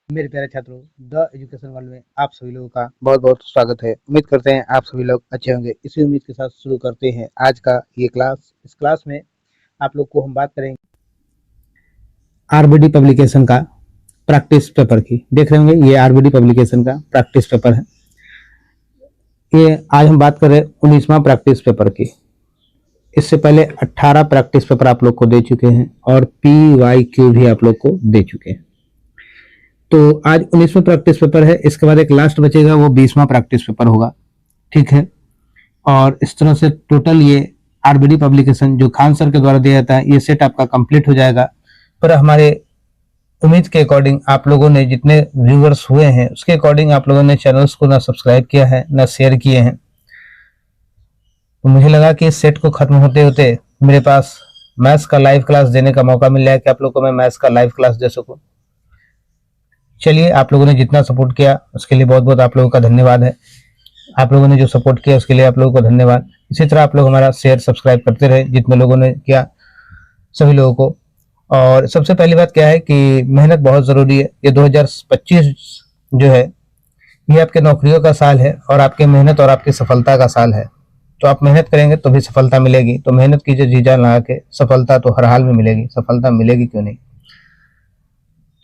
मेरे प्यारे छात्रों, द एजुकेशन वर्ल्ड में आप सभी लोगों का बहुत बहुत स्वागत है। उम्मीद करते हैं आप सभी लोग अच्छे होंगे। इसी उम्मीद के साथ शुरू करते हैं आज का ये क्लास। इस क्लास में आप लोग को हम बात करेंगे आरबीडी पब्लिकेशन का प्रैक्टिस पेपर की। देख रहे होंगे ये आरबीडी पब्लिकेशन का प्रैक्टिस पेपर है। ये आज हम बात कर रहे हैं 19वां प्रैक्टिस पेपर की। इससे पहले 18 प्रैक्टिस पेपर आप लोग को दे चुके हैं और PYQ भी आप लोग को दे चुके हैं। तो आज 19वां प्रैक्टिस पेपर है। इसके बाद एक लास्ट बचेगा, वो 20वां प्रैक्टिस पेपर होगा। ठीक है, और इस तरह से टोटल ये आरबीडी पब्लिकेशन जो खान सर के द्वारा दिया जाता है, ये सेट आपका कंप्लीट हो जाएगा। पर हमारे उम्मीद के अकॉर्डिंग आप लोगों ने जितने व्यूअर्स हुए हैं उसके अकॉर्डिंग आप लोगों ने चैनल्स को ना सब्सक्राइब किया है ना शेयर किए हैं। तो मुझे लगा कि इस सेट को खत्म होते होते मेरे पास मैथ्स का लाइव क्लास देने का मौका मिल जाए कि आप लोग को मैं मैथ्स का लाइव क्लास दे सकूं। चलिए, आप लोगों ने जितना सपोर्ट किया उसके लिए बहुत बहुत आप लोगों का धन्यवाद है। आप लोगों ने जो सपोर्ट किया उसके लिए आप लोगों को धन्यवाद। इसी तरह आप लोग हमारा शेयर सब्सक्राइब करते रहे, जितने लोगों ने किया सभी लोगों को। और सबसे पहली बात क्या है कि मेहनत बहुत ज़रूरी है। ये 2025 जो है ये आपके नौकरियों का साल है और आपके मेहनत और आपकी सफलता का साल है। तो आप मेहनत करेंगे तो भी सफलता मिलेगी। तो मेहनत कीजिए, जी जान लगा के। सफलता तो हर हाल में मिलेगी, सफलता मिलेगी क्यों नहीं।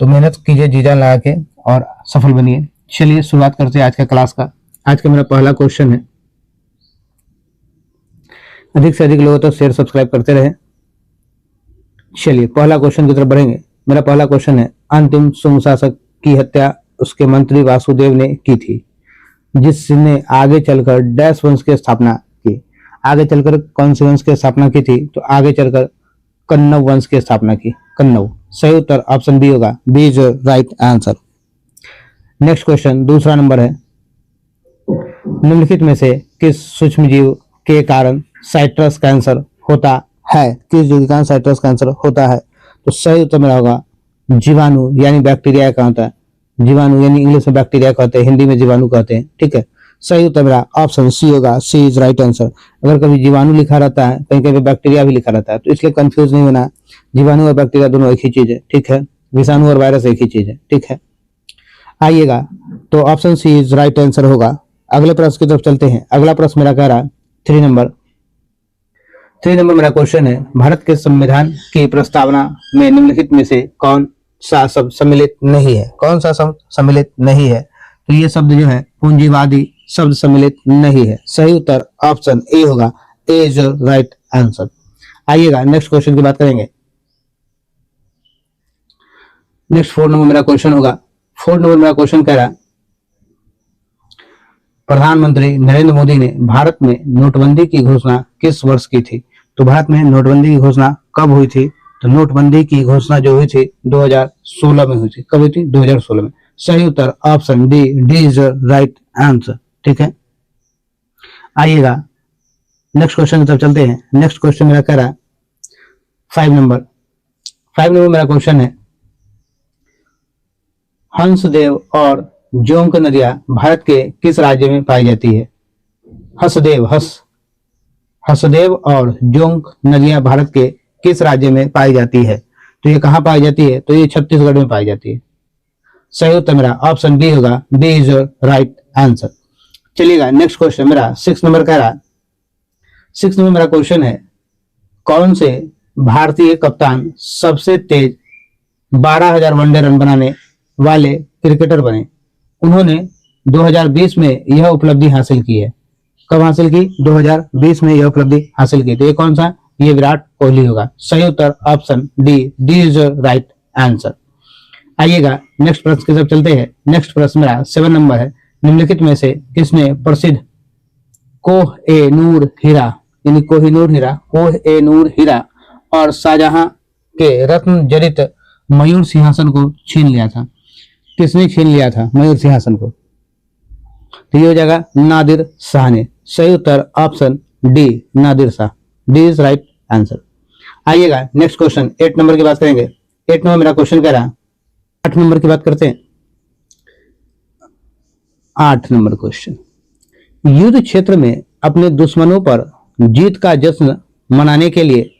तो मेहनत कीजिए, जी जान लगा के और सफल बनिए। चलिए शुरुआत करते हैं आज का क्लास का। आज का मेरा पहला क्वेश्चन है, अधिक से अधिक लोगों तक शेयर सब्सक्राइब करते रहे। चलिए पहला क्वेश्चन की तरफ बढ़ेंगे। मेरा पहला क्वेश्चन है, अंतिम सुंग शासक की हत्या उसके मंत्री वासुदेव ने की थी, जिसने आगे चलकर डैश वंश की स्थापना की। आगे चलकर कौन से वंश की स्थापना की थी? तो आगे चलकर कन्नव वंश की स्थापना की। कन्नव। सही उत्तर ऑप्शन बी होगा। B is right answer. Next question दूसरा नंबर है, निम्नलिखित में से किस सूक्ष्म जीव के कारण साइट्रस कैंसर होता है? किस जीव के कारण साइट्रस कैंसर होता है? तो सही उत्तर मेरा होगा जीवाणु यानी बैक्टीरिया का होता है। जीवाणु यानी इंग्लिश में बैक्टीरिया कहते हैं, हिंदी में जीवाणु कहते हैं। ठीक है, सही उत्तर मेरा ऑप्शन सी होगा। C is right answer. अगर कभी जीवाणु लिखा रहता है, कहीं कहीं बैक्टीरिया भी लिखा रहता है, तो इसलिए कंफ्यूज नहीं होना। जीवाणु और बैक्टीरिया दोनों एक ही चीज है। ठीक है, विषाणु और वायरस एक ही चीज है। ठीक है, आइएगा, तो option C is right answer होगा। अगले प्रश्न की तरफ चलते हैं। अगला प्रश्न मेरा कह रहा है 3 नंबर मेरा क्वेश्चन है, भारत के संविधान की प्रस्तावना में निम्नलिखित में से कौन सा शब्द सम्मिलित नहीं है? कौन सा शब्द सम्मिलित नहीं है? तो ये शब्द जो है पूंजीवादी शब्द सम्मिलित नहीं है। सही उत्तर ऑप्शन ए होगा। A is right answer. आइएगा नेक्स्ट क्वेश्चन की बात करेंगे। नेक्स्ट 4 नंबर मेरा क्वेश्चन होगा। 4 नंबर मेरा क्वेश्चन कह रहा है, प्रधानमंत्री नरेंद्र मोदी ने भारत में नोटबंदी की घोषणा किस वर्ष की थी? तो भारत में नोटबंदी की घोषणा कब हुई थी? तो नोटबंदी की घोषणा जो हुई थी 2016 में हुई थी। कब हुई थी? 2016 में। सही उत्तर option D, D is right answer. ठीक है, आइएगा नेक्स्ट क्वेश्चन की तरफ चलते हैं। नेक्स्ट क्वेश्चन मेरा कह रहा है 5 नंबर मेरा क्वेश्चन है, हंसदेव और जोंक नदियां भारत के किस राज्य में पाई जाती है? हसदेव और जोंक नदियां भारत के किस राज्य में पाई जाती है? तो ये कहां पाई जाती है? तो ये छत्तीसगढ़ में पाई जाती है। सही उत्तर मेरा ऑप्शन बी होगा। B is right answer. चलिएगा नेक्स्ट क्वेश्चन मेरा 6 नंबर कह रहा है। 6 नंबर मेरा क्वेश्चन है, कौन से भारतीय कप्तान सबसे तेज 12,000 वनडे रन बनाने वाले क्रिकेटर बने? उन्होंने 2020 में यह उपलब्धि हासिल की है। कब हासिल की? 2020 में यह उपलब्धि हासिल की। तो ये कौन सा? ये विराट कोहली होगा। सही उत्तर option D, D is right answer. आइएगा नेक्स्ट प्रश्न की तरफ चलते हैं। नेक्स्ट प्रश्न मेरा 7 नंबर है, निम्नलिखित में से किसने प्रसिद्ध कोह-ए-नूर हीरा यानी कोह-ए-नूर हीरा और शाहजहां के रत्न जड़ित मयूर सिंहासन को छीन लिया था? किसने छीन लिया था मयूर सिंहासन को? तो ये हो जाएगा नादिर शाह ने। सही उत्तर option D, Nadir Shah. D is right answer. आइएगा नेक्स्ट क्वेश्चन 8 नंबर की बात करेंगे। 8 नंबर मेरा क्वेश्चन कह रहा है, 8 नंबर की बात करते हैं। 8 नंबर क्वेश्चन, युद्ध क्षेत्र में अपने दुश्मनों पर जीत का जश्न मनाने के लिए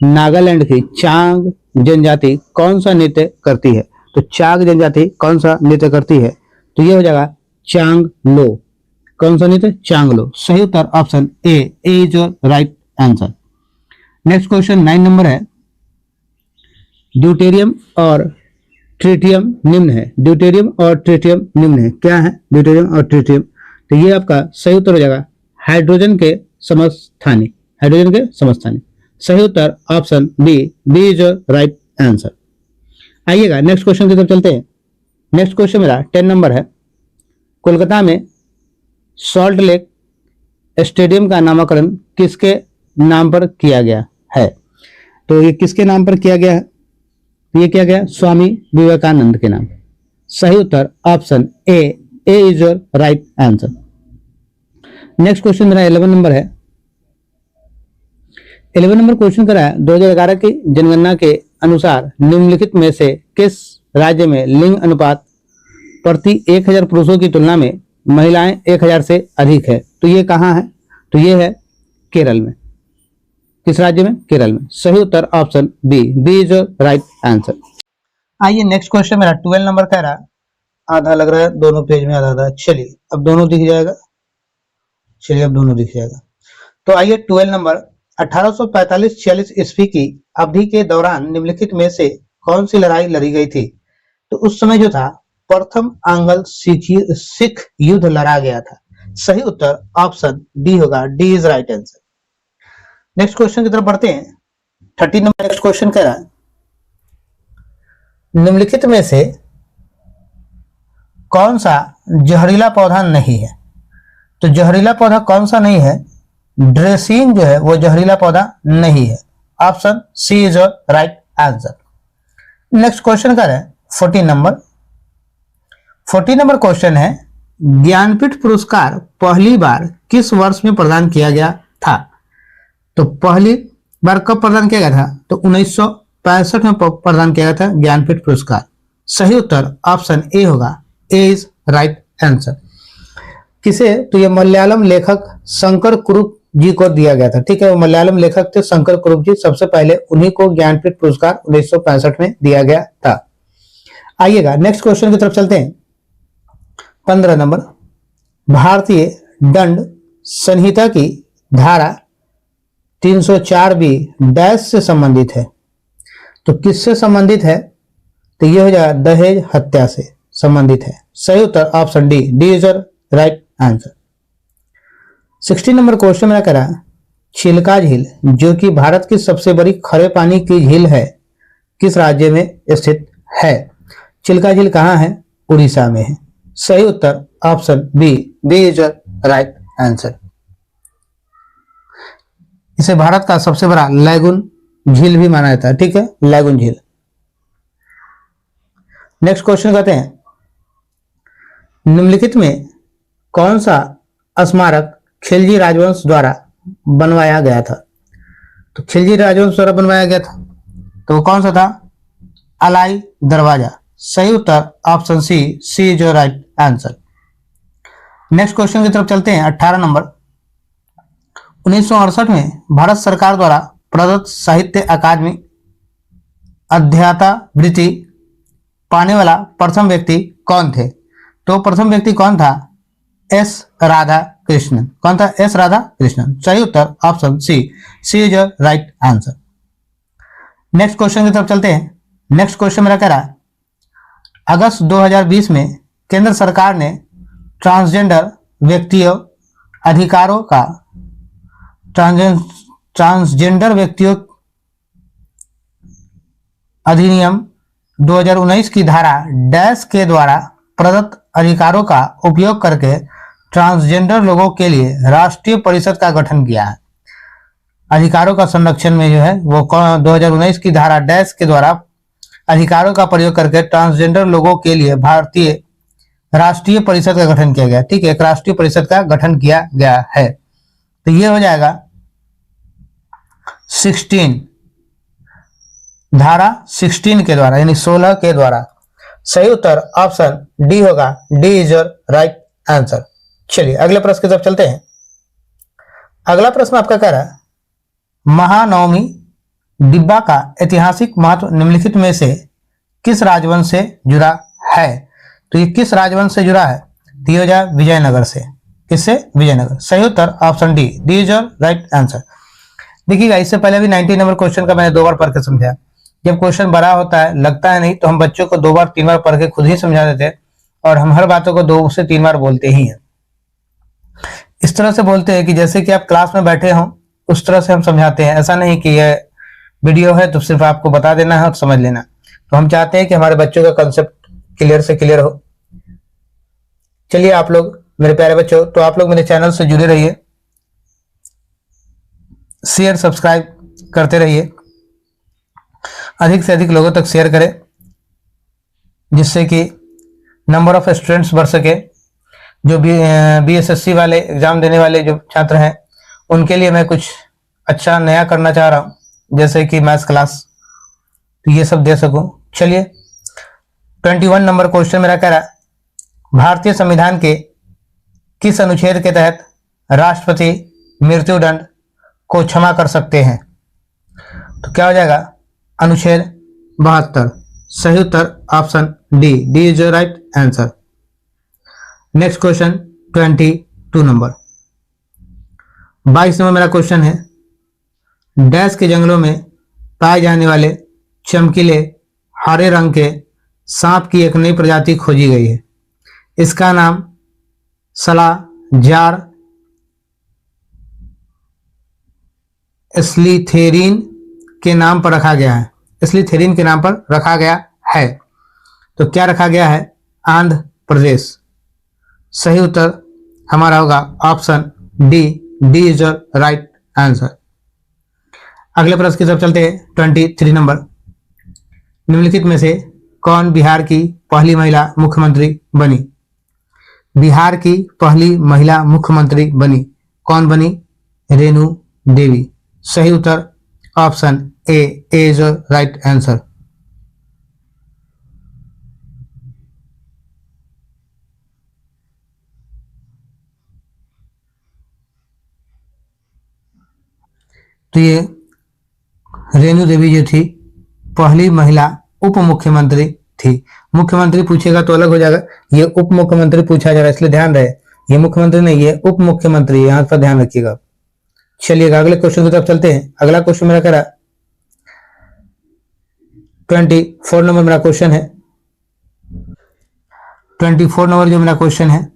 नागालैंड की चांग जनजाति कौन सा नृत्य करती है? तो चाग जनजाति कौन सा नृत्य करती है? तो ये हो जाएगा चांगलो। कौन सा नृत्य? चांगलो। सही उत्तर option A is your right answer. Next question 9 number है, ड्यूटेरियम और ट्रिटियम निम्न है। ड्यूटेरियम और ट्रिटियम निम्न है। क्या है ड्यूटेरियम और ट्रिटियम? तो ये आपका सही उत्तर हो जाएगा हाइड्रोजन के समस्थानी। हाइड्रोजन के समस्थानी। सही उत्तर option B, B is your right answer. आइएगा नेक्स्ट क्वेश्चन की तरफ चलते हैं। नेक्स्ट क्वेश्चन मेरा 10 नंबर है, कोलकाता में सॉल्ट लेक स्टेडियम का नामकरण किसके नाम पर किया गया है? तो ये किसके नाम पर किया गया है? ये किया गया स्वामी विवेकानंद के नाम। सही उत्तर option A is your right answer. Next question मेरा 11 नंबर है। 11 नंबर क्वेश्चन करा है 2011 की जनगणना के अनुसार निम्नलिखित में से किस राज्य में लिंग अनुपात प्रति 1000 पुरुषों की तुलना में महिलाएं 1000 से अधिक है? तो ये कहाँ है? तो ये है केरल में। किस राज्य में? केरल में। सही उत्तर option B, B is right answer. आइए नेक्स्ट क्वेश्चन मेरा 12 नंबर कह रहा है, आधा लग रहा है दोनों पेज में, आधा चलिए अब दोनों दिख जाएगा। चलिए अब दोनों दिख जाएगा। तो आइए 12 नंबर, 1845-46 ईस्वी की अवधि के दौरान निम्नलिखित में से कौन सी लड़ाई लड़ी गई थी? तो उस समय जो था प्रथम आंग्ल सिख युद्ध लड़ा गया था। सही उत्तर ऑप्शन डी होगा, D is right answer. Next question की तरफ बढ़ते हैं। 13 नंबर नेक्स्ट क्वेश्चन कह रहा है, निम्नलिखित में से कौन सा जहरीला पौधा नहीं है? तो जहरीला पौधा कौन सा नहीं है? ड्रेसिन जो है वो जहरीला पौधा नहीं है। Option C is right answer. Next question कर रहे हैं 14 नंबर। 14 नंबर क्वेश्चन है, ज्ञानपीठ पुरस्कार पहली बार किस वर्ष में प्रदान किया गया था? तो पहली बार कब प्रदान किया गया था? तो 1965 में प्रदान किया गया था ज्ञानपीठ पुरस्कार। सही उत्तर ऑप्शन ए होगा, ए इज राइट आंसर। किसे? तो ये मलयालम लेखक शंकर कुरुप जी को दिया गया था। ठीक है, वो मलयालम लेखक थे शंकर कुरुप जी, सबसे पहले उन्हीं को ज्ञानपीठ पुरस्कार 1965 में दिया गया था। आइएगा नेक्स्ट क्वेश्चन की तरफ चलते हैं। 15 नंबर, भारतीय दंड संहिता की धारा 304 बी डैश से संबंधित है। तो किससे संबंधित है? तो यह हो जाएगा दहेज हत्या से संबंधित है। सही उत्तर option D, D is right answer. 16 number question मेरा कह रहा है, चिल्का झील जो कि भारत की सबसे बड़ी खरे पानी की झील है किस राज्य में स्थित है? चिल्का झील कहाँ है? उड़ीसा में है। सही उत्तर option B, B is right answer. इसे भारत का सबसे बड़ा लैगून झील भी माना जाता है। ठीक है, लैगून झील। नेक्स्ट क्वेश्चन कहते हैं, निम्नलिखित में कौन सा स्मारक खिलजी राजवंश द्वारा बनवाया गया था? तो खिलजी राजवंश द्वारा बनवाया गया था तो वो कौन सा था? अलाई दरवाजा। सही उत्तर option C, C is your right answer. Next question की तरफ चलते हैं। 18 नंबर, 1968 में भारत सरकार द्वारा प्रदत्त साहित्य अकादमी अध्येता वृत्ति पाने वाला प्रथम व्यक्ति कौन थे? तो प्रथम व्यक्ति कौन था? एस राधा कृष्णन। कौन था? एस राधा कृष्णन। सही उत्तर option C, C is right answer. Next question की तरफ चलते हैं। नेक्स्ट क्वेश्चन मेरा कह रहा है, अगस्त 2020 में केंद्र सरकार ने ट्रांसजेंडर व्यक्तियों अधिकारों का ट्रांसजेंडर व्यक्तियों अधिनियम 2019 की धारा डैश के द्वारा प्रदत्त अधिकारों का उपयोग करके ट्रांसजेंडर लोगों के लिए राष्ट्रीय परिषद का गठन किया है। अधिकारों का संरक्षण में जो है वो 2019 की धारा डैश के द्वारा अधिकारों का प्रयोग करके ट्रांसजेंडर लोगों के लिए भारतीय राष्ट्रीय परिषद का गठन किया गया। ठीक है, एक राष्ट्रीय परिषद का गठन किया गया है। तो ये हो जाएगा 16, धारा 16 के द्वारा, यानी 16 के द्वारा। सही उत्तर ऑप्शन डी होगा, D is your right answer. चलिए अगले प्रश्न की तरफ चलते हैं। अगला प्रश्न आपका कह रहा है, महानवमी डिब्बा का ऐतिहासिक महत्व निम्नलिखित में से किस राजवंश से जुड़ा है? तो ये किस राजवंश से जुड़ा है? तो ये हो जाए विजयनगर से। किससे? विजयनगर। सही उत्तर option D, D is your right answer. देखिएगा, इससे पहले भी 90 नंबर क्वेश्चन का मैंने 2 बार पढ़ के समझाया। जब क्वेश्चन बड़ा होता है, लगता है नहीं, तो हम बच्चों को 2 बार 3 बार पढ़ के खुद ही समझा देते हैं, और हम हर बातों को 2 से 3 बार बोलते ही हैं। इस तरह से बोलते हैं कि जैसे कि आप क्लास में बैठे हों, उस तरह से हम समझाते हैं। ऐसा नहीं कि ये वीडियो है तो सिर्फ आपको बता देना है और समझ लेना। तो हम चाहते हैं कि हमारे बच्चों का कंसेप्ट क्लियर से क्लियर हो। चलिए आप लोग मेरे प्यारे बच्चों, तो आप लोग मेरे चैनल से जुड़े रहिए, शेयर सब्सक्राइब करते रहिए, अधिक से अधिक लोगों तक शेयर करें, जिससे कि नंबर ऑफ स्टूडेंट्स बढ़ सके। जो भी BSSC वाले एग्जाम देने वाले जो छात्र हैं, उनके लिए मैं कुछ अच्छा नया करना चाह रहा हूँ, जैसे कि मैथ्स क्लास, तो ये सब दे सकूं। चलिए 21 नंबर क्वेश्चन मेरा कह रहा है, भारतीय संविधान के किस अनुच्छेद के तहत राष्ट्रपति मृत्युदंड को क्षमा कर सकते हैं? तो क्या हो जाएगा? अनुच्छेद 72। सही उत्तर option D, D is your right answer. Next question 22 number, 22 number मेरा क्वेश्चन है, डैश के जंगलों में पाए जाने वाले चमकीले हरे रंग के सांप की एक नई प्रजाति खोजी गई है। इसका नाम सलाजार स्लीथेरिन के नाम पर रखा गया है। स्लीथेरिन के नाम पर रखा गया है। तो क्या रखा गया है? आंध्र प्रदेश। सही उत्तर हमारा होगा option D, D is your right answer. अगले प्रश्न की तरफ चलते हैं 23 नंबर, निम्नलिखित में से कौन बिहार की पहली महिला मुख्यमंत्री बनी? बिहार की पहली महिला मुख्यमंत्री बनी, कौन बनी? रेणु देवी। सही उत्तर option A, A is your right answer. तो ये रेणु देवी जो थी, पहली महिला उप मुख्यमंत्री थी। मुख्यमंत्री पूछेगा तो अलग हो जाएगा, ये उप मुख्यमंत्री पूछा जाएगा, इसलिए ध्यान रहे, ये मुख्यमंत्री नहीं, ये उप मुख्यमंत्री, यहां पर ध्यान रखिएगा। चलिएगा अगले क्वेश्चन की तरफ चलते हैं। अगला क्वेश्चन मेरा कह रहा 24 नंबर मेरा क्वेश्चन है। 24 नंबर जो मेरा क्वेश्चन है,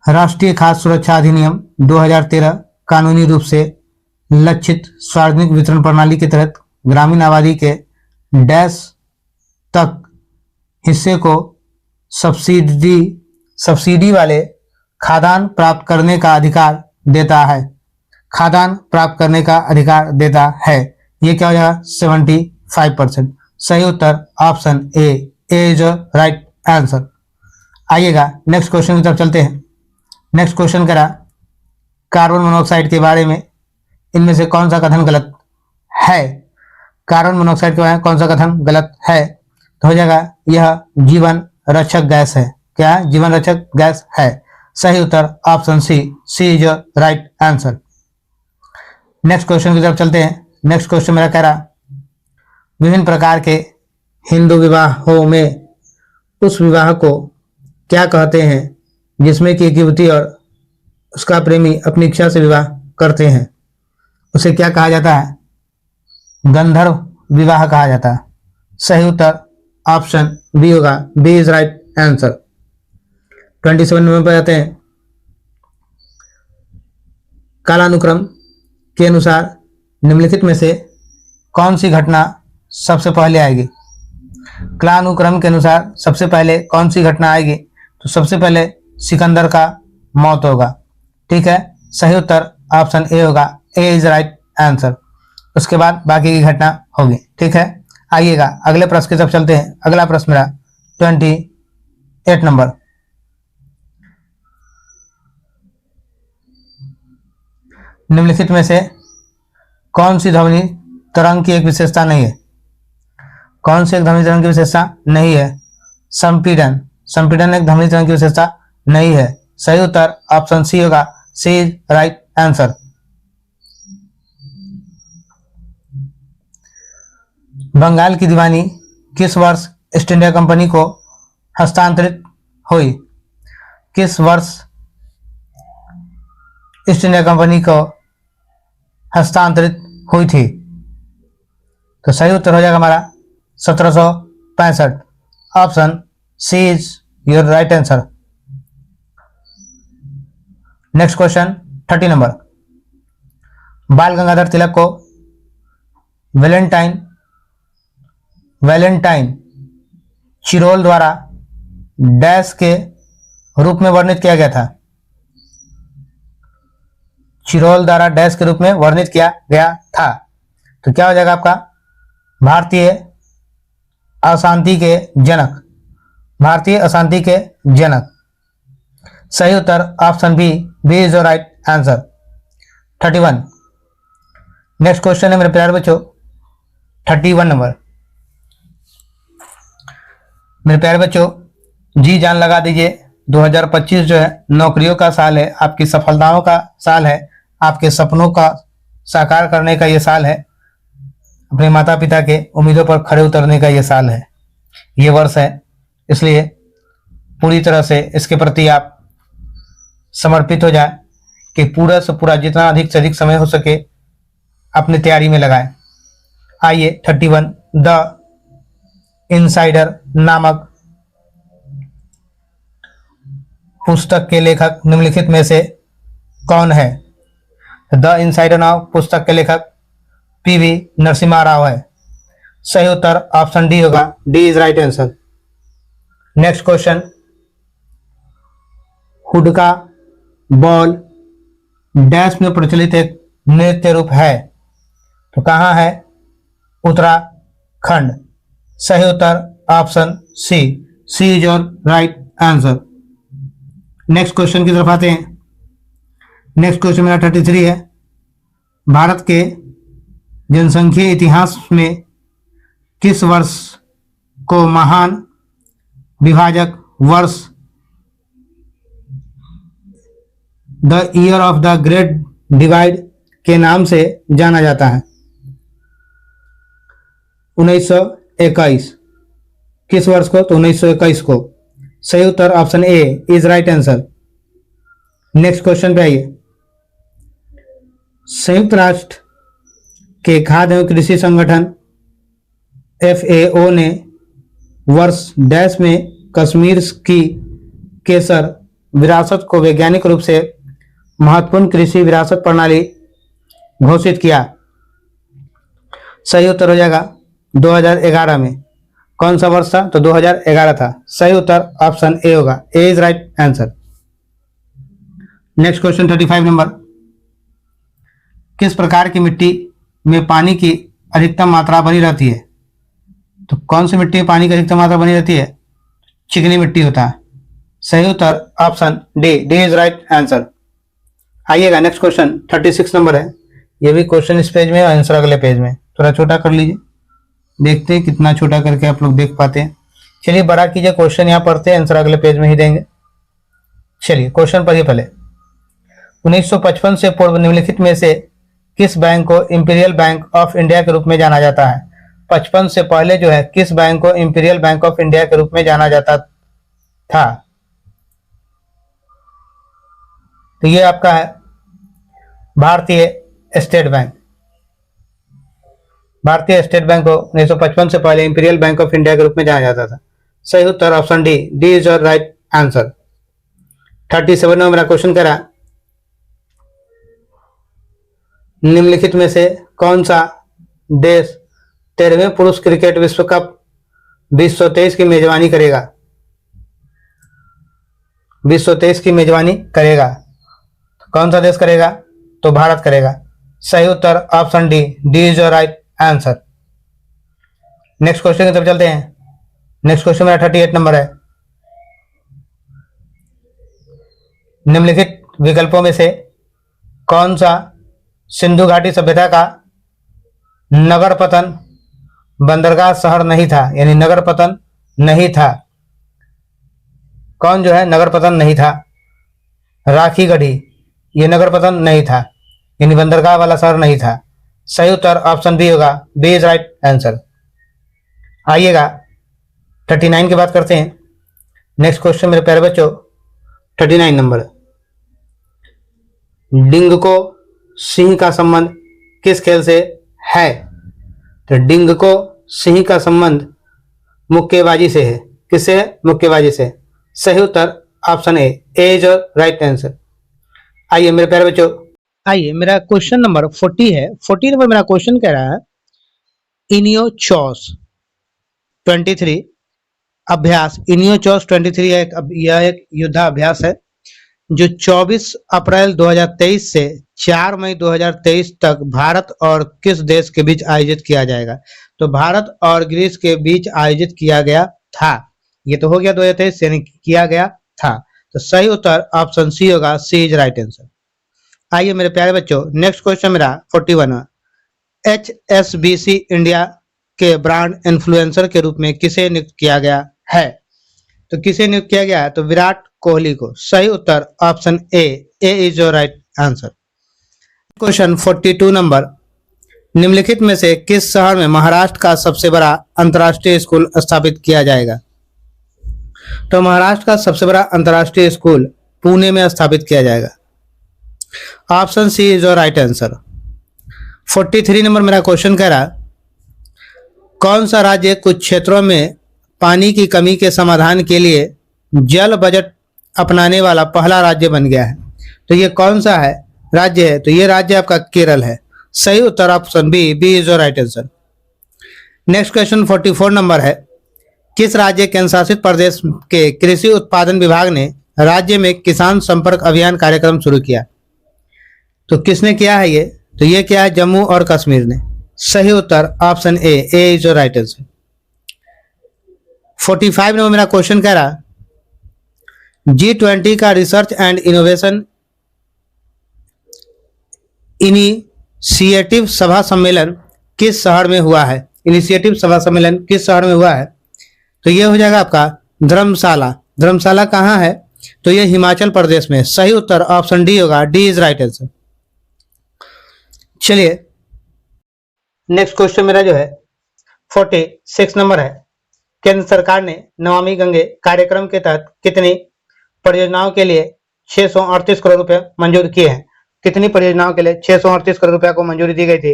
राष्ट्रीय खाद्य सुरक्षा अधिनियम 2013 कानूनी रूप से लक्षित सार्वजनिक वितरण प्रणाली के तहत ग्रामीण आबादी के डैश तक हिस्से को सब्सिडी वाले खाद्यान्न प्राप्त करने का अधिकार देता है। खाद्यान्न प्राप्त करने का अधिकार देता है। ये क्या हो जाएगा? 75%। सही उत्तर option A, A is right answer. आइएगा नेक्स्ट क्वेश्चन की तरफ चलते हैं। नेक्स्ट क्वेश्चन करा कार्बन मोनोऑक्साइड के बारे में इनमें से कौन सा कथन गलत है? कार्बन मोनोऑक्साइड के बारे में कौन सा कथन गलत है? तो हो जाएगा यह जीवन रक्षक गैस है। क्या है? जीवन रक्षक गैस है। सही उत्तर option C, C is right answer. Next question की तरफ चलते हैं। नेक्स्ट क्वेश्चन मेरा कह रहा विभिन्न प्रकार के हिंदू विवाहों में उस विवाह को क्या कहते हैं जिसमें कि एक युवती और उसका प्रेमी अपनी इच्छा से विवाह करते हैं? उसे क्या कहा जाता है? गंधर्व विवाह कहा जाता है। सही उत्तर ऑप्शन बी होगा, बी इज राइट आंसर। 27 नंबर पर जाते हैं। कालानुक्रम के अनुसार निम्नलिखित में से कौन सी घटना सबसे पहले आएगी? कालानुक्रम के अनुसार सबसे पहले कौन सी घटना आएगी? तो सबसे पहले सिकंदर का मौत होगा। ठीक है, सही उत्तर ऑप्शन ए होगा, ए इज राइट आंसर। उसके बाद बाकी की घटना होगी। ठीक है, आइएगा अगले प्रश्न की तरफ चलते हैं। अगला प्रश्न मेरा 28 नंबर, निम्नलिखित में से कौन सी ध्वनि तरंग की एक विशेषता नहीं है? कौन सी एक ध्वनि तरंग की विशेषता नहीं है? संपीड़न। संपीड़न एक ध्वनि तरंग की विशेषता नहीं है। सही उत्तर ऑप्शन सी होगा, C is right answer. Bengal की दीवानी किस वर्ष ईस्ट इंडिया कंपनी को हस्तांतरित हुई? किस वर्ष ईस्ट इंडिया कंपनी को हस्तांतरित हुई थी? तो सही उत्तर हो जाएगा हमारा 1765। Option C is your right answer. Next question 30 नंबर। बाल गंगाधर तिलक को वैलेंटाइन चिरोल द्वारा डैश के रूप में वर्णित किया गया था? चिरोल द्वारा डैश के रूप में वर्णित किया गया था। तो क्या हो जाएगा आपका? भारतीय अशांति के जनक। भारतीय अशांति के जनक। सही उत्तर option B is the right answer. 31। Next question है मेरे प्यारे बच्चों 31 नंबर। मेरे प्यारे बच्चों जी जान लगा दीजिए। 2025 जो है नौकरियों का साल है, आपकी सफलताओं का साल है, आपके सपनों का साकार करने का ये साल है, अपने माता पिता के उम्मीदों पर खड़े उतरने का ये साल है, ये वर्ष है। इसलिए पूरी तरह से इसके प्रति आप समर्पित हो जाए कि पूरा से पूरा जितना अधिक से अधिक समय हो सके अपनी तैयारी में लगाएं। आइए 31 द इनसाइडर नामक पुस्तक के लेखक निम्नलिखित में से कौन है? द इनसाइडर नामक पुस्तक के लेखक पीवी नरसिम्हा राव है। सही उत्तर ऑप्शन डी होगा। D is right answer. Next question. हुडका बॉल डैश में प्रचलित एक नृत्य रूप है, तो कहां है? उत्तराखंड। सही उत्तर option C is your right answer. Next question की तरफ आते हैं। नेक्स्ट क्वेश्चन मेरा 33 है। भारत के जनसंख्या इतिहास में किस वर्ष को महान विभाजक वर्ष the year of the great divide के नाम से जाना जाता है? 1921। किस वर्ष को? तो 1921 को। सही उत्तर option A is right answer. Next question पे आइए। संयुक्त राष्ट्र के खाद्य एवं कृषि संगठन FAO ने वर्ष डैश में कश्मीर की केसर विरासत को वैज्ञानिक रूप से महत्वपूर्ण कृषि विरासत प्रणाली घोषित किया। सही उत्तर हो जाएगा 2011 में। कौन सा वर्ष था? तो 2011 था। सही उत्तर ऑप्शन ए होगा। A is right answer. Next question 35 number. किस प्रकार की मिट्टी में पानी की अधिकतम मात्रा बनी रहती है? तो कौन सी मिट्टी में पानी की अधिकतम मात्रा बनी रहती है? चिकनी मिट्टी होता है। सही उत्तर option D is right answer. आइएगा नेक्स्ट क्वेश्चन 36 नंबर है। ये भी क्वेश्चन इस पेज में और आंसर अगले पेज में। थोड़ा छोटा कर लीजिए, देखते हैं कितना छोटा करके आप लोग देख पाते हैं। चलिए बड़ा कीजिए, क्वेश्चन यहाँ पढ़ते हैं, आंसर अगले पेज में ही देंगे। चलिए क्वेश्चन पढ़िए पहले। 1955 से पूर्व निम्नलिखित में से किस बैंक को इंपीरियल बैंक ऑफ इंडिया के रूप में जाना जाता है? 55 से पहले जो है किस बैंक को इंपीरियल बैंक ऑफ इंडिया के रूप में जाना जाता था? तो ये आपका है भारतीय स्टेट बैंक। भारतीय स्टेट बैंक को 1955 से पहले इंपीरियल बैंक ऑफ इंडिया के रूप में जाना जाता था। सही उत्तर option D is your right answer. 37 में मेरा क्वेश्चन करा, निम्नलिखित में से कौन सा देश 13वें पुरुष क्रिकेट विश्व कप 2023 की मेजबानी करेगा? 2023 की मेजबानी करेगा। कौन सा देश करेगा? तो भारत करेगा। सही उत्तर option D is your right answer. Next question की तरफ चलते हैं। नेक्स्ट क्वेश्चन मेरा 38 नंबर है। निम्नलिखित विकल्पों में से कौन सा सिंधु घाटी सभ्यता का नगर पतन बंदरगाह शहर नहीं था? यानी नगर पतन नहीं था। कौन जो है नगर पतन नहीं था? राखी गढ़ी, ये नगर पतन नहीं था, यानी बंदरगाह वाला शहर नहीं था। सही उत्तर ऑप्शन बी होगा। B is right answer. आइएगा 39 की बात करते हैं। नेक्स्ट क्वेश्चन मेरे प्यारे बच्चों 39 नंबर, डिंग को सिंह का संबंध किस खेल से है? तो डिंग को सिंह का संबंध मुक्केबाजी से है। किससे है? मुक्केबाजी से। सही उत्तर option A is right answer. आइए मेरे प्यारे बच्चों, आइए मेरा क्वेश्चन नंबर 40 है। 40 नंबर मेरा क्वेश्चन कह रहा है इनियोचॉस 23 अभ्यास। इनियोचॉस 23 यह एक युद्धाभ्यास है जो 24 अप्रैल 2023 से 4 मई 2023 तक भारत और किस देश के बीच आयोजित किया जाएगा? तो भारत और ग्रीस के बीच आयोजित किया गया था। ये तो हो गया 2023 यानी किया गया था। तो सही उत्तर ऑप्शन सी होगा, सी इज राइट आंसर। आइए मेरे प्यारे बच्चों, नेक्स्ट क्वेश्चन मेरा 41 है। HSBC इंडिया के ब्रांड इन्फ्लुएंसर के रूप में किसे नियुक्त किया गया है? तो किसे नियुक्त किया गया है? तो विराट कोहली को। सही उत्तर option A is your right answer. Question 42 number, निम्नलिखित में से किस शहर में महाराष्ट्र का सबसे बड़ा अंतर्राष्ट्रीय स्कूल स्थापित किया जाएगा? तो महाराष्ट्र का सबसे बड़ा अंतर्राष्ट्रीय स्कूल पुणे में स्थापित किया जाएगा। Option C is your right answer. 43 नंबर मेरा क्वेश्चन कह रहा, कौन सा राज्य कुछ क्षेत्रों में पानी की कमी के समाधान के लिए जल बजट अपनाने वाला पहला राज्य बन गया है? तो ये कौन सा है राज्य है? तो ये राज्य आपका केरल है। सही उत्तर option B is your right answer. Next question 44 number है, किस राज्य केंद्र शासित प्रदेश के कृषि उत्पादन विभाग ने राज्य में किसान संपर्क अभियान कार्यक्रम शुरू किया? तो किसने किया है ये? तो ये किया है जम्मू और कश्मीर ने। सही उत्तर option A is your right answer. 45 number मेरा क्वेश्चन कह रहा, G20 का रिसर्च एंड इनोवेशन इनिशिएटिव सभा सम्मेलन किस शहर में हुआ है? इनिशिएटिव सभा सम्मेलन किस शहर में हुआ है? तो ये हो जाएगा आपका धर्मशाला। धर्मशाला कहाँ है? तो ये हिमाचल प्रदेश में। सही उत्तर ऑप्शन डी होगा, डी इज राइट आंसर। चलिए नेक्स्ट क्वेश्चन मेरा जो है 46 नंबर है, केंद्र सरकार ने नमामि गंगे कार्यक्रम के तहत कितनी परियोजनाओं के लिए 638 करोड़ रुपए मंजूर किए हैं? कितनी परियोजनाओं के लिए 638 करोड़ रुपए को मंजूरी दी गई थी?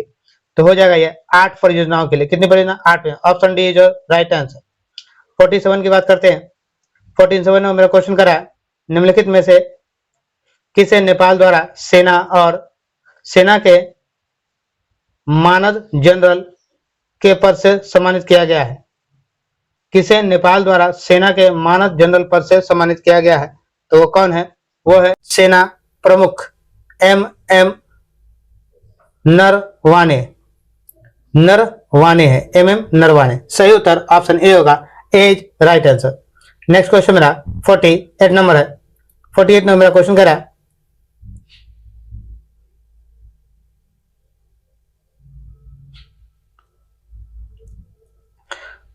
तो हो जाएगा ये 8 परियोजनाओं के लिए। कितनी परियोजना? 8 में। Option D is right answer. 47 की बात करते हैं। 47 में मेरा क्वेश्चन करा, निम्नलिखित में से किसे नेपाल द्वारा सेना के मानद जनरल के पद से सम्मानित किया गया है? किसे नेपाल द्वारा सेना के मानद जनरल पद से सम्मानित किया गया है? तो वो कौन है? वो है सेना प्रमुख MM नरवाने है, MM नरवाने। सही उत्तर ऑप्शन ए होगा, is right answer. Next question मेरा 48 नंबर है। 48 नंबर मेरा क्वेश्चन कह रहा है,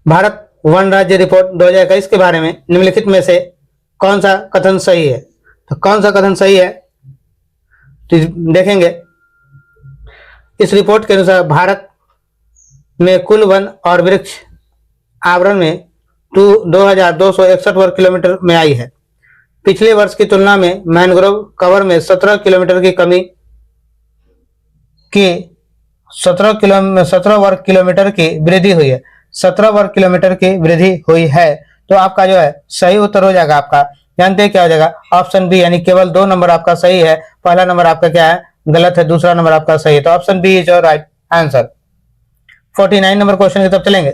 भारत वन राज्य रिपोर्ट 2021 के बारे में निम्नलिखित में से कौन सा कथन सही है? तो कौन सा कथन सही है तो देखेंगे। इस रिपोर्ट के अनुसार भारत में कुल वन और वृक्ष आवरण में 2261 वर्ग किलोमीटर में आई है। पिछले वर्ष की तुलना में मैंग्रोव कवर में 17 किलोमीटर की कमी की 17 वर्ग किलोमीटर की वृद्धि हुई है। 17 वर्ग किलोमीटर की वृद्धि हुई है। तो आपका जो है सही उत्तर हो जाएगा आपका, जानते हैं क्या हो जाएगा? ऑप्शन बी, यानी केवल 2 नंबर आपका सही है। पहला नंबर आपका क्या है? गलत है। दूसरा नंबर आपका सही है। तो option B is your right answer. 49 नंबर क्वेश्चन की तरफ चलेंगे।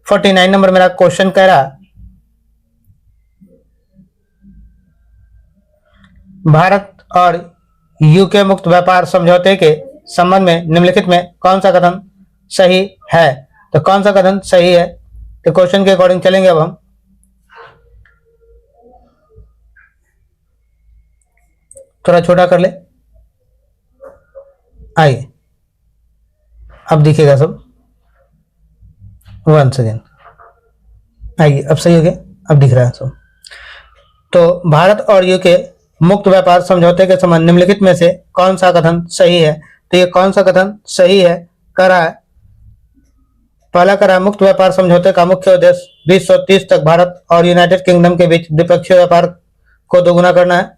49 नंबर मेरा क्वेश्चन कह रहा, भारत और यूके मुक्त व्यापार समझौते के संबंध में निम्नलिखित में कौन सा कथन सही है? तो कौन सा कथन सही है? तो क्वेश्चन के अकॉर्डिंग चलेंगे। अब हम थोड़ा छोटा कर ले, आइए अब दिखेगा सब। वन सेकेंड, आइए अब सही हो गया, अब दिख रहा है सब। तो भारत और यूके मुक्त व्यापार समझौते के संबंध निम्नलिखित में से कौन सा कथन सही है? तो ये कौन सा कथन सही है कह रहा है, पहला करा मुक्त व्यापार समझौते का मुख्य उद्देश्य 2030 तक भारत और यूनाइटेड किंगडम के बीच द्विपक्षीय व्यापार को दोगुना करना है।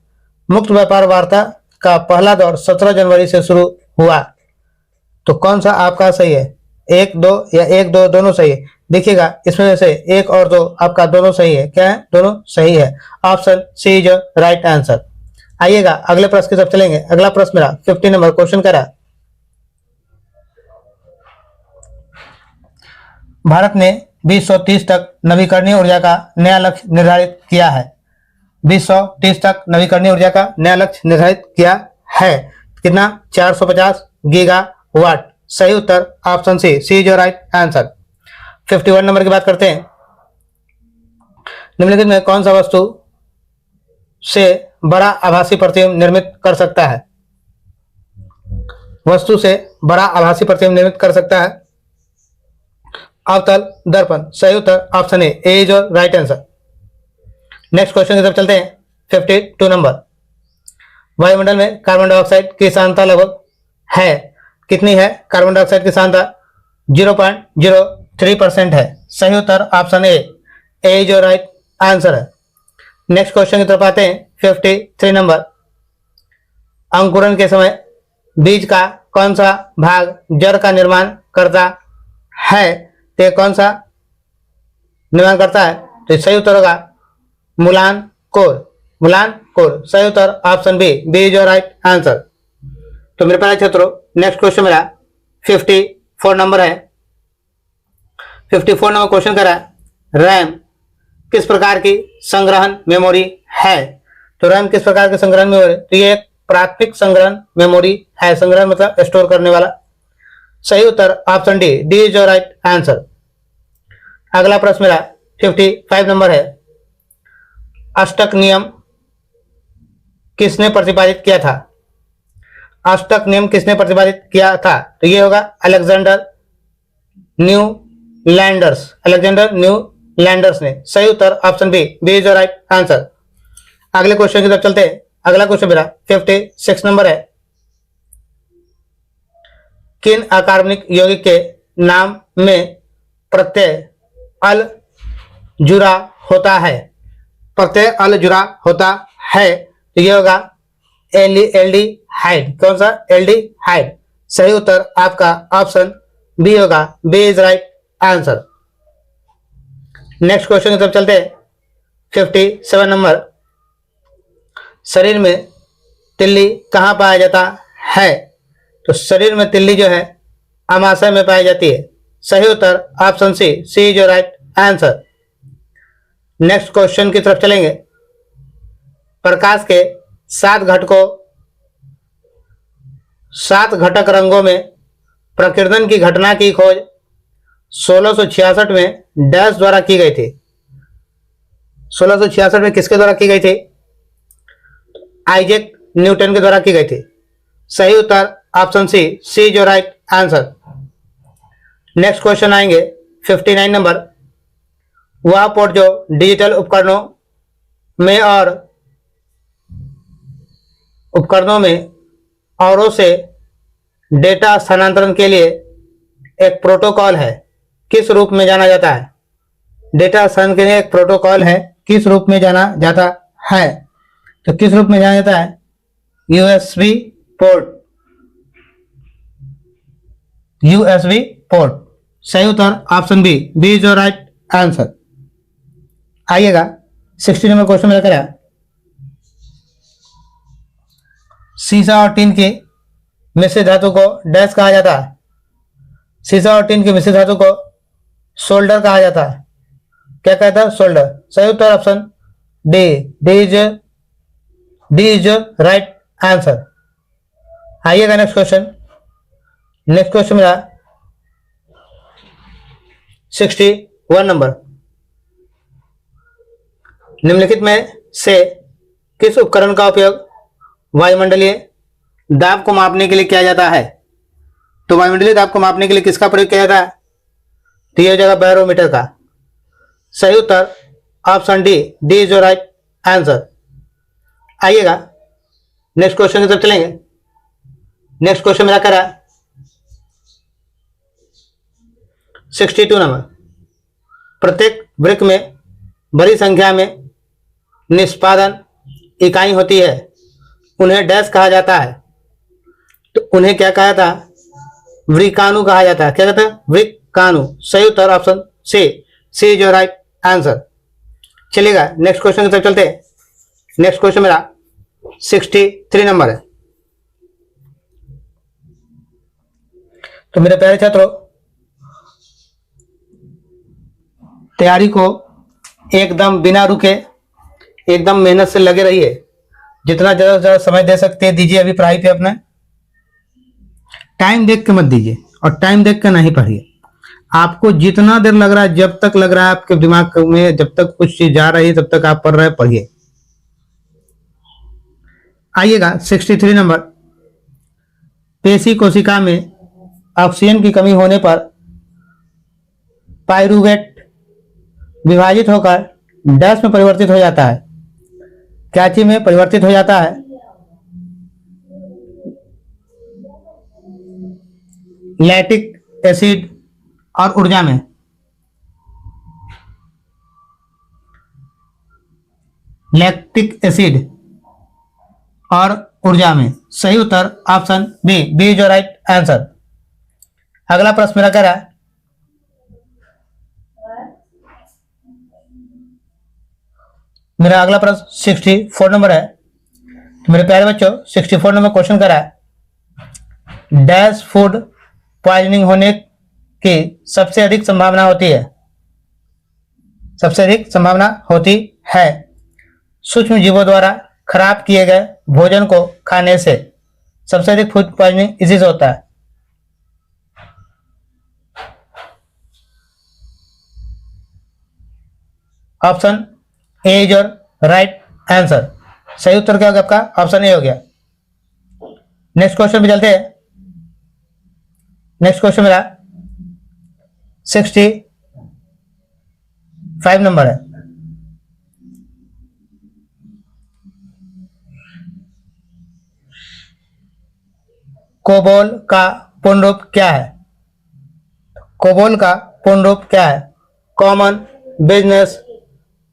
मुक्त व्यापार वार्ता का पहला दौर 17 जनवरी से शुरू हुआ। तो कौन सा आपका सही है, 1 2 या 1 2 दोनों सही है? देखिएगा इसमें से 1 और 2 आपका दोनों सही है। क्या है? दोनों सही है। Option C is right answer. आइएगा अगले प्रश्न की तरफ चलेंगे। अगला प्रश्न मेरा 50 नंबर क्वेश्चन करा, भारत ने 2030 तक नवीकरणीय ऊर्जा का नया लक्ष्य निर्धारित किया है। 2030 तक नवीकरणीय ऊर्जा का नया लक्ष्य निर्धारित किया है। कितना? 450 गीगावाट। सही उत्तर option C is right answer. 51 number की बात करते हैं। निम्नलिखित में कौन सा वस्तु से बड़ा आभासी प्रतिबिंब निर्मित कर सकता है? वस्तु से बड़ा आभासी प्रतिबिंब निर्मित कर सकता है? अवतल दर्पण। सही उत्तर option A is right answer. Next question की तरफ चलते हैं। 52 नंबर, वायुमंडल में कार्बन डाइऑक्साइड की सांद्रता लगभग है कितनी है? कार्बन डाइऑक्साइड की सांद्रता 0.03% है। सही उत्तर option A is right answer है। नेक्स्ट क्वेश्चन की तरफ आते हैं। 53 नंबर, अंकुरण के समय बीज का कौन सा भाग जड़ का निर्माण करता है? तो कौन सा निर्माण करता है? तो सही उत्तर होगा मूलान कोर। मूलान कोर। सही उत्तर option B is right answer. तो मेरे प्यारे छात्रों, नेक्स्ट क्वेश्चन मेरा 54 नंबर है। 54 नंबर क्वेश्चन करा, रैम किस प्रकार की संग्रहण मेमोरी है? तो रैम किस प्रकार की संग्रहण मेमोरी? तो ये एक प्राथमिक संग्रहण मेमोरी है। संग्रहण मतलब स्टोर करने वाला। सही उत्तर option D is right answer. अगला प्रश्न मेरा 55 नंबर है। अष्टक नियम किसने प्रतिपादित किया था? अष्टक नियम किसने प्रतिपादित किया था? तो ये होगा अलेक्जेंडर न्यूलैंडर्स। अलेक्जेंडर न्यूलैंडर्स ने। सही उत्तर option B is right answer. अगले क्वेश्चन की तरफ चलते हैं। अगला क्वेश्चन मेरा 56 नंबर है। किन अकार्बनिक यौगिक के नाम में प्रत्यय अल जुड़ा होता है? प्रत्यय अल जुड़ा होता है तो यह होगा एल्डिहाइड। कौन सा? एल्डिहाइड। सही उत्तर आपका ऑप्शन बी होगा, B is right answer. Next question की तरफ चलते हैं। 57 नंबर, शरीर में तिल्ली कहाँ पाया जाता है? तो शरीर में तिल्ली जो है अमाशय में पाई जाती है। सही उत्तर option C is right answer. Next question की तरफ चलेंगे। प्रकाश के 7 घटकों 7 घटक रंगों में प्रकीर्णन की घटना की खोज 1666 में डैश द्वारा की गई थी। 1666 में किसके द्वारा की गई थी? आइजैक न्यूटन के द्वारा की गई थी। सही उत्तर ऑप्शन सी जो राइट आंसर। नेक्स्ट क्वेश्चन आएंगे 59 नंबर, वह पोर्ट जो डिजिटल उपकरणों में औरों से डेटा स्थानांतरण के लिए एक प्रोटोकॉल है, किस रूप में जाना जाता है? डेटा स्थानांतरण के लिए एक प्रोटोकॉल है, किस रूप में जाना जाता है? तो किस रूप में जाना जाता है? USB port. USB port. सही उत्तर option B is your right answer. आइएगा 60 नंबर क्वेश्चन में लेकर सीसा और टीन की मिश्रित धातु को डैश कहा जाता है। सीसा और टीन की मिश्रित धातु को सोल्डर कहा जाता है। क्या कहता है? सोल्डर। सही उत्तर option D is right answer. आइएगा नेक्स्ट क्वेश्चन। नेक्स्ट क्वेश्चन मेरा 61 नंबर, निम्नलिखित में से किस उपकरण का उपयोग वायुमंडलीय दाब को मापने के लिए किया जाता है? तो वायुमंडलीय दाब को मापने के लिए किसका प्रयोग किया जाता है? तो यह हो जाएगा बैरोमीटर का। सही उत्तर option D is your right answer. आइएगा नेक्स्ट क्वेश्चन की तरफ चलेंगे। नेक्स्ट क्वेश्चन मेरा करा 62 नंबर, प्रत्येक वृक्क में बड़ी संख्या में निष्पादन इकाई होती है, उन्हें डैश कहा जाता है। तो उन्हें क्या कहा जाता है? वृक्काणु कहा जाता है। क्या कहते हैं? वृक्काणु। सही उत्तर option C is your right answer. चलिएगा नेक्स्ट क्वेश्चन की तरफ चलते हैं। नेक्स्ट क्वेश्चन मेरा 63 नंबर है। तो मेरे प्यारे छात्रों, तैयारी को एकदम बिना रुके एकदम मेहनत से लगे रहिए। जितना ज्यादा से ज्यादा समय दे सकते हैं दीजिए अभी पढ़ाई पे अपने। टाइम देख के मत दीजिए और टाइम देख के नहीं पढ़िए। आपको जितना देर लग रहा है, जब तक लग रहा है आपके दिमाग में, जब तक कुछ चीज जा रही है तब तक आप पढ़ रहे हैं, पढ़िए। आइएगा 63 नंबर, पेशी कोशिका में ऑक्सीजन की कमी होने पर पाइरूवेट विभाजित होकर डैश में परिवर्तित हो जाता है। क्या चीज में परिवर्तित हो जाता है? लैक्टिक एसिड और ऊर्जा में। लैक्टिक एसिड और ऊर्जा में। सही उत्तर option B is your right answer. अगला प्रश्न मेरा कह रहा है, मेरा अगला प्रश्न 64 नंबर है। तो मेरे प्यारे बच्चों 64 नंबर क्वेश्चन कर रहा है, डैश फूड पॉइजनिंग होने की सबसे अधिक संभावना होती है। सबसे अधिक संभावना होती है सूक्ष्म जीवों द्वारा खराब किए गए भोजन को खाने से। सबसे अधिक फूड पॉइजनिंग इसी से होता है। Option A is your right answer. सही उत्तर क्या होगा आपका? ऑप्शन ए हो गया। नेक्स्ट क्वेश्चन पे चलते हैं। नेक्स्ट क्वेश्चन मेरा 65 नंबर है। कोबोल का पूर्ण रूप क्या है? कोबोल का पूर्ण रूप क्या है? कॉमन बिजनेस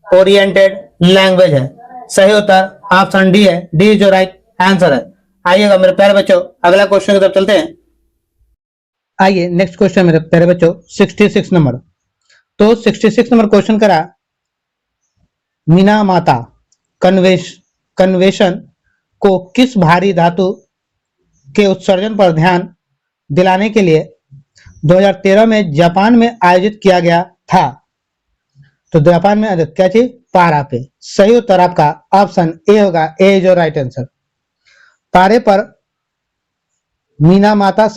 ओरिएंटेड लैंग्वेज है। सही उत्तर ऑप्शन डी है। डी जो राइट आंसर है। आइएगा मेरे प्यारे बच्चों अगला क्वेश्चन की तरफ चलते हैं। आइए नेक्स्ट क्वेश्चन मेरे प्यारे बच्चों 66 नंबर। तो 66 नंबर क्वेश्चन करा, मीना माता कन्वेशन को किस भारी धातु के उत्सर्जन पर ध्यान दिलाने के लिए 2013 में जापान में आयोजित किया गया था? तो जापान में क्या चीज? पारा पे। सही उत्तर आपका ऑप्शन ए होगा। A is your right answer. पारे पर मीना माता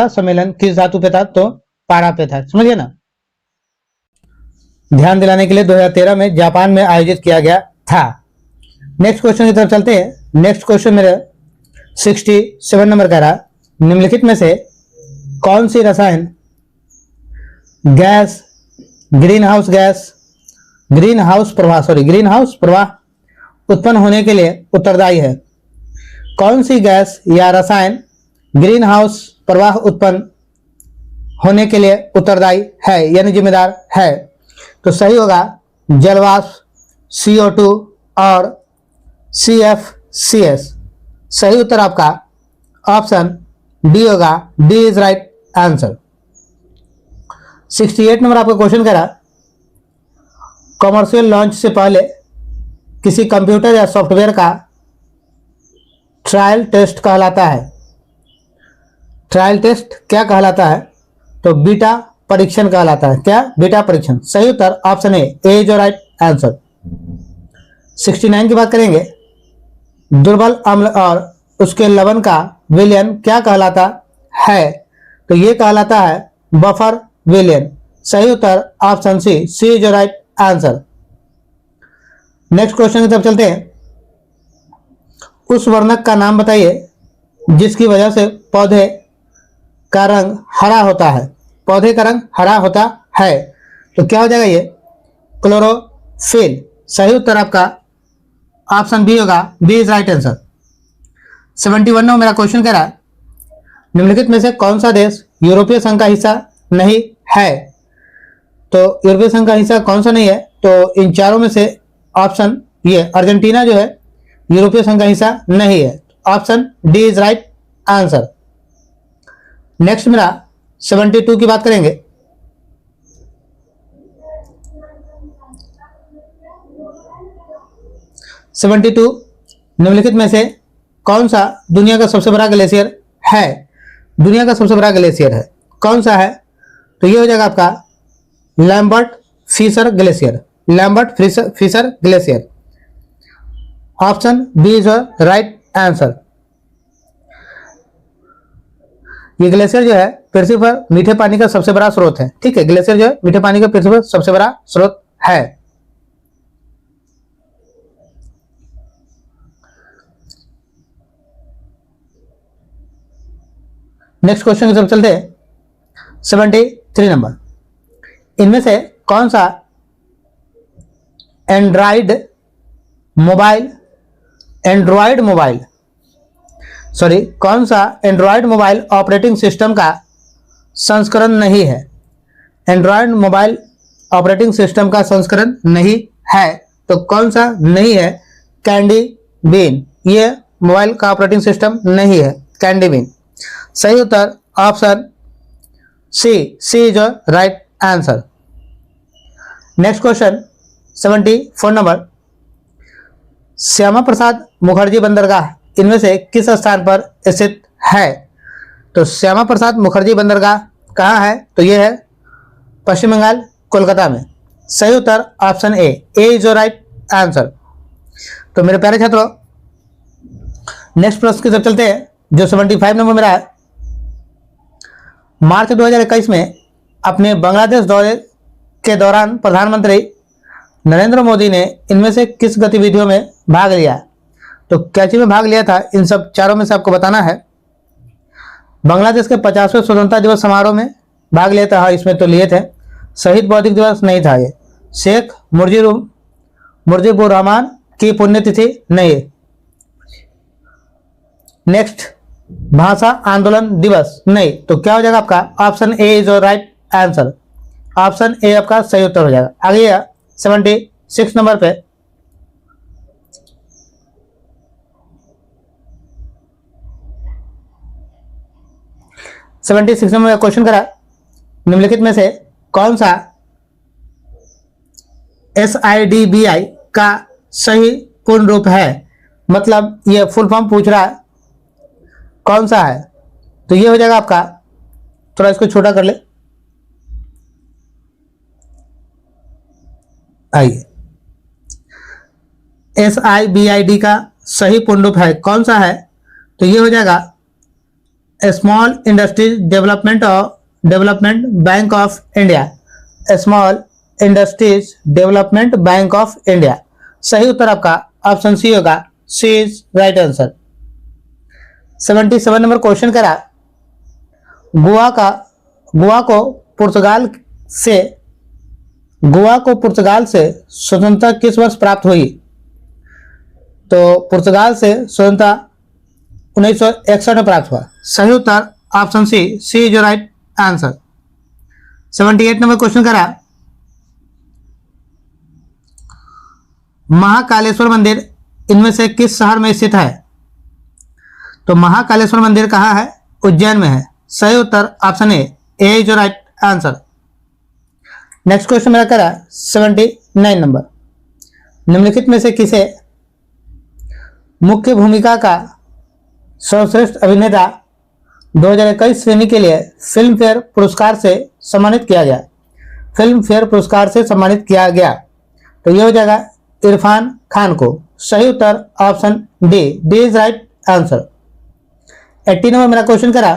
सम्मेलन किस धातु पे था? तो पारा पे था। समझिए ना, ध्यान दिलाने के लिए 2013 में जापान में आयोजित किया गया था। नेक्स्ट क्वेश्चन की तरफ चलते हैं। नेक्स्ट क्वेश्चन मेरे 67 नंबर का रहा, निम्नलिखित में से कौन सी रसायन गैस ग्रीन हाउस प्रवाह उत्पन्न होने के लिए उत्तरदायी है? कौन सी गैस या रसायन ग्रीन हाउस प्रवाह उत्पन्न होने के लिए उत्तरदायी है यानी जिम्मेदार है? तो सही होगा जलवाष्प, CO2 और CFCS। सही उत्तर आपका ऑप्शन डी होगा। D is right answer. 68 number आपका क्वेश्चन कह रहा, कमर्शियल लॉन्च से पहले किसी कंप्यूटर या सॉफ्टवेयर का ट्रायल टेस्ट कहलाता है। ट्रायल टेस्ट क्या कहलाता है? तो बीटा परीक्षण कहलाता है। क्या? बीटा परीक्षण। सही उत्तर option A is your right answer. 69 की बात करेंगे, दुर्बल अम्ल और उसके लवण का विलयन क्या कहलाता है? तो ये कहलाता है बफर विलयन। सही उत्तर option C is your right answer. Next question की तरफ चलते हैं। उस वर्णक का नाम बताइए जिसकी वजह से पौधे का रंग हरा होता है। पौधे का रंग हरा होता है तो क्या हो जाएगा? ये क्लोरोफिल। सही उत्तर आपका ऑप्शन बी होगा। B is right answer. 71 में मेरा क्वेश्चन कह रहा है, निम्नलिखित में से कौन सा देश यूरोपीय संघ का हिस्सा नहीं है? तो यूरोपीय संघ का हिस्सा कौन सा नहीं है? तो इन चारों में से ऑप्शन ये अर्जेंटीना जो है यूरोपीय संघ का हिस्सा नहीं है। Option D is right answer. Next मेरा 72 की बात करेंगे। निम्नलिखित में से कौन सा दुनिया का सबसे बड़ा ग्लेशियर है? दुनिया का सबसे बड़ा ग्लेशियर है, कौन सा है? तो ये हो जाएगा आपका Lambert Fisher glacier. Lambert Fisher glacier. Option B is right answer. ये ग्लेशियर जो है पृथ्वी पर मीठे पानी का सबसे बड़ा स्रोत है। ठीक है, ग्लेशियर जो है मीठे पानी का पृथ्वी पर सबसे बड़ा स्रोत है। नेक्स्ट क्वेश्चन की तरफ चलते हैं। 73 नंबर। इनमें से कौन सा एंड्रॉइड मोबाइल ऑपरेटिंग सिस्टम का संस्करण नहीं है? एंड्रॉइड मोबाइल ऑपरेटिंग सिस्टम का संस्करण नहीं है, तो कौन सा नहीं है? Candy bean. ये मोबाइल का ऑपरेटिंग सिस्टम नहीं है, कैंडी बीन। सही उत्तर option C is right answer. Next question 74 number. Shyama Prasad Mukherjee बंदरगाह इनमें से किस स्थान पर स्थित है? तो श्यामा प्रसाद मुखर्जी बंदरगाह कहाँ है? तो यह है पश्चिम बंगाल, कोलकाता में। सही उत्तर option A is right answer. तो मेरे प्यारे छात्रों, नेक्स्ट प्रश्न की तरफ चलते हैं जो 75 नंबर मेरा है। मार्च 2021 में अपने बांग्लादेश दौरे के दौरान प्रधानमंत्री नरेंद्र मोदी ने इनमें से किस गतिविधियों में भाग लिया? तो क्या चीज में भाग लिया था? इन सब चारों में से आपको बताना है। बांग्लादेश के 50वें स्वतंत्रता दिवस समारोह में भाग लिया था। हाँ, इसमें तो लिए थे। शहीद बौद्धिक दिवस नहीं था ये। शेख मुजीबुर रहमान की पुण्यतिथि नहीं। नेक्स्ट भाषा आंदोलन दिवस नहीं। तो क्या हो जाएगा आपका? Option A is right answer. Option A आपका सही उत्तर हो जाएगा। आगे 76 नंबर पे 76 नंबर का क्वेश्चन करा। निम्नलिखित में से कौन सा SIDBI का सही पूर्ण रूप है? मतलब ये फुल फॉर्म पूछ रहा है, कौन सा है? तो ये हो जाएगा आपका, थोड़ा इसको छोटा कर ले, आइए। SIBID का सही पूर्ण रूप है, कौन सा है? तो ये हो जाएगा small industries development bank of India. Small industries development bank of India. सही उत्तर आपका ऑप्शन सी होगा। C is right answer. 77 number question करा। गोवा को पुर्तगाल से स्वतंत्रता किस वर्ष प्राप्त हुई? तो पुर्तगाल से स्वतंत्रता 1961 में प्राप्त हुआ। सही उत्तर option C is right answer. 78 number question करा। महाकालेश्वर मंदिर इनमें से किस शहर में स्थित है? तो महाकालेश्वर मंदिर कहाँ है? उज्जैन में है। सही उत्तर option A is right answer. Next question मेरा करा 79 नंबर। निम्नलिखित में से किसे मुख्य भूमिका का सर्वश्रेष्ठ अभिनेता 2021 श्रेणी के लिए फिल्म फेयर पुरस्कार से सम्मानित किया गया? फिल्म फेयर पुरस्कार से सम्मानित किया गया, तो यह हो जाएगा इरफान खान को। सही उत्तर option D is right answer. 80 number मेरा क्वेश्चन करा।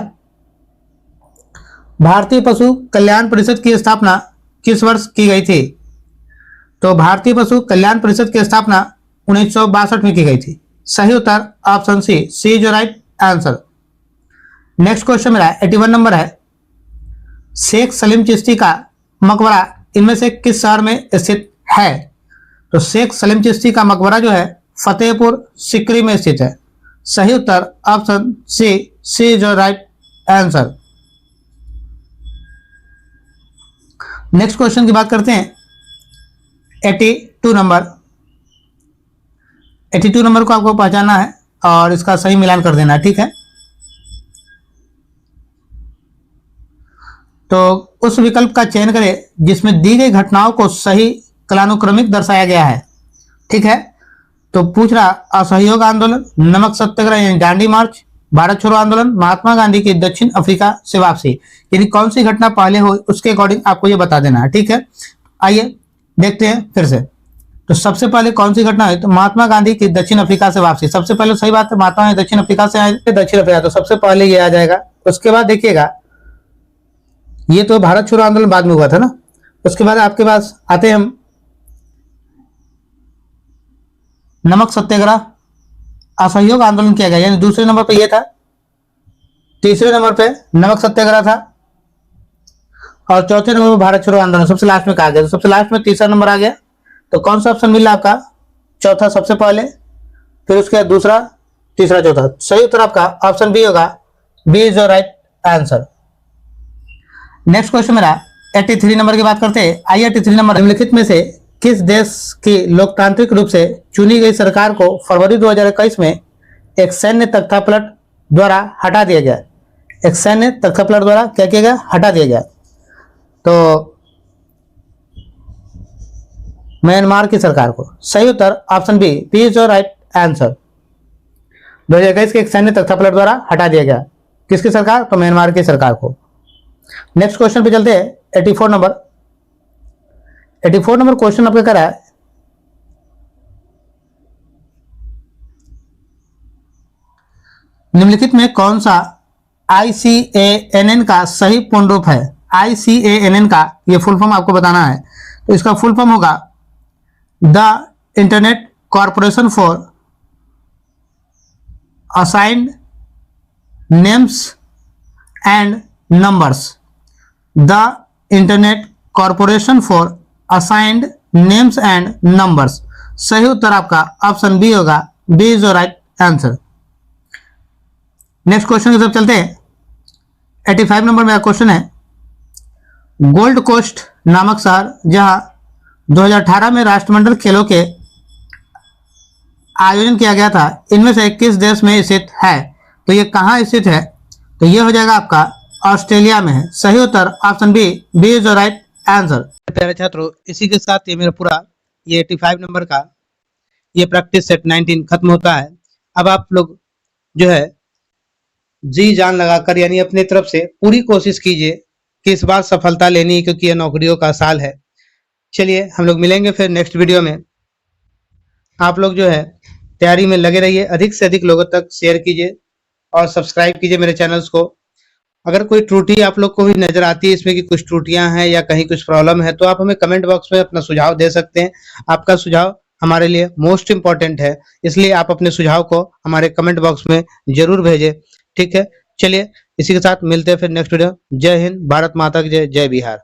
भारतीय पशु कल्याण परिषद की स्थापना किस वर्ष की गई थी? तो भारतीय पशु कल्याण परिषद की स्थापना 1962 में की गई थी। सही उत्तर option C is right answer. Next question मेरा 81 नंबर है। शेख सलीम चिश्ती का मकबरा इनमें से किस शहर में स्थित है? तो शेख सलीम चिश्ती का मकबरा जो है फतेहपुर सिकरी में स्थित है। सही उत्तर option C is right answer. Next question की बात करते हैं 82 नंबर। 82 नंबर को आपको पहचानना है और इसका सही मिलान कर देना है, ठीक है। तो उस विकल्प का चयन करें जिसमें दी गई घटनाओं को सही कालानुक्रमिक दर्शाया गया है, ठीक है। तो पूछ रहा असहयोग आंदोलन, नमक सत्याग्रह यानी दांडी मार्च, भारत छोड़ो आंदोलन, महात्मा गांधी की दक्षिण अफ्रीका से वापसी, यानी कौन सी घटना पहले हो उसके अकॉर्डिंग आपको ये बता देना है, ठीक है। आइए देखते हैं फिर से। तो सबसे पहले कौन सी घटना है, तो महात्मा गांधी की दक्षिण अफ्रीका से वापसी। सबसे पहले सही बात है, महात्मा गांधी दक्षिण अफ्रीका से आए थे, दक्षिण अफ्रीका, तो सबसे पहले ये आ जाएगा। उसके बाद देखिएगा, ये तो भारत छोड़ो आंदोलन बाद में हुआ था ना। उसके बाद आपके पास आते हैं हम नमक सत्याग्रह, असहयोग आंदोलन किया गया, यानी दूसरे नंबर पे ये था। तीसरे नंबर पे नमक सत्याग्रह था और चौथे नंबर पे भारत छोड़ो आंदोलन सबसे लास्ट में कहा गया। तो सबसे लास्ट में तीसरा नंबर आ गया। तो कौन सा ऑप्शन मिल रहा है आपका, चौथा सबसे पहले, फिर उसके बाद दूसरा, तीसरा, चौथा। सही उत्तर आपका ऑप्शन बी होगा। B is your right answer. Next question मेरा 83 नंबर की बात करते हैं। आइए 83 नंबर, निम्नलिखित में से किस देश की लोकतांत्रिक रूप से चुनी गई सरकार को फरवरी 2021 में एक सैन्य तख्तापलट द्वारा हटा दिया गया। एक सैन्य तख्तापलट द्वारा क्या किया गया, हटा दिया गया। तो म्यांमार की सरकार को। सही उत्तर option B, B is your right answer. 2021 के एक सैन्य तख्तापलट द्वारा हटा दिया गया। किसकी सरकार, तो म्यांमार की सरकार को। नेक्स्ट क्वेश्चन पे चलते हैं 84 नंबर। 84 नंबर क्वेश्चन आपका करा है, निम्नलिखित में कौन सा ICANN का सही पूर्ण रूप है। ICANN का ये फुल फॉर्म आपको बताना है। तो इसका फुल फॉर्म होगा the Internet Corporation for Assigned Names and Numbers. The Internet Corporation for Assigned Names and Numbers. सही उत्तर आपका ऑप्शन बी होगा। B is your right answer. Next question की तरफ चलते हैं। 85 नंबर मेरा क्वेश्चन है, गोल्ड कोस्ट नामक शहर जहां 2018 में राष्ट्रमंडल खेलों के आयोजन किया गया था, इनमें से किस देश में स्थित है। तो ये कहाँ स्थित है, तो ये हो जाएगा आपका ऑस्ट्रेलिया में है। सही उत्तर option B, B is your right answer. प्यारे छात्रों, इसी के साथ ये मेरा पूरा ये 85 नंबर का ये प्रैक्टिस सेट 19 खत्म होता है। अब आप लोग जो है जी जान लगाकर यानी अपनी तरफ से पूरी कोशिश कीजिए कि इस बार सफलता लेनी है, क्योंकि ये नौकरियों का साल है। चलिए हम लोग मिलेंगे फिर नेक्स्ट वीडियो में। आप लोग जो है तैयारी में लगे रहिए, अधिक से अधिक लोगों तक शेयर कीजिए और सब्सक्राइब कीजिए मेरे चैनल्स को। अगर कोई त्रुटि आप लोग को भी नजर आती है इसमें कि कुछ त्रुटियां हैं या कहीं कुछ प्रॉब्लम है, तो आप हमें कमेंट बॉक्स में अपना सुझाव दे सकते हैं। आपका सुझाव हमारे लिए मोस्ट इंपॉर्टेंट है, इसलिए आप अपने सुझाव को हमारे कमेंट बॉक्स में जरूर भेजें, ठीक है। चलिए इसी के साथ मिलते हैं फिर नेक्स्ट वीडियो। जय हिंद, भारत माता की जय, जय बिहार।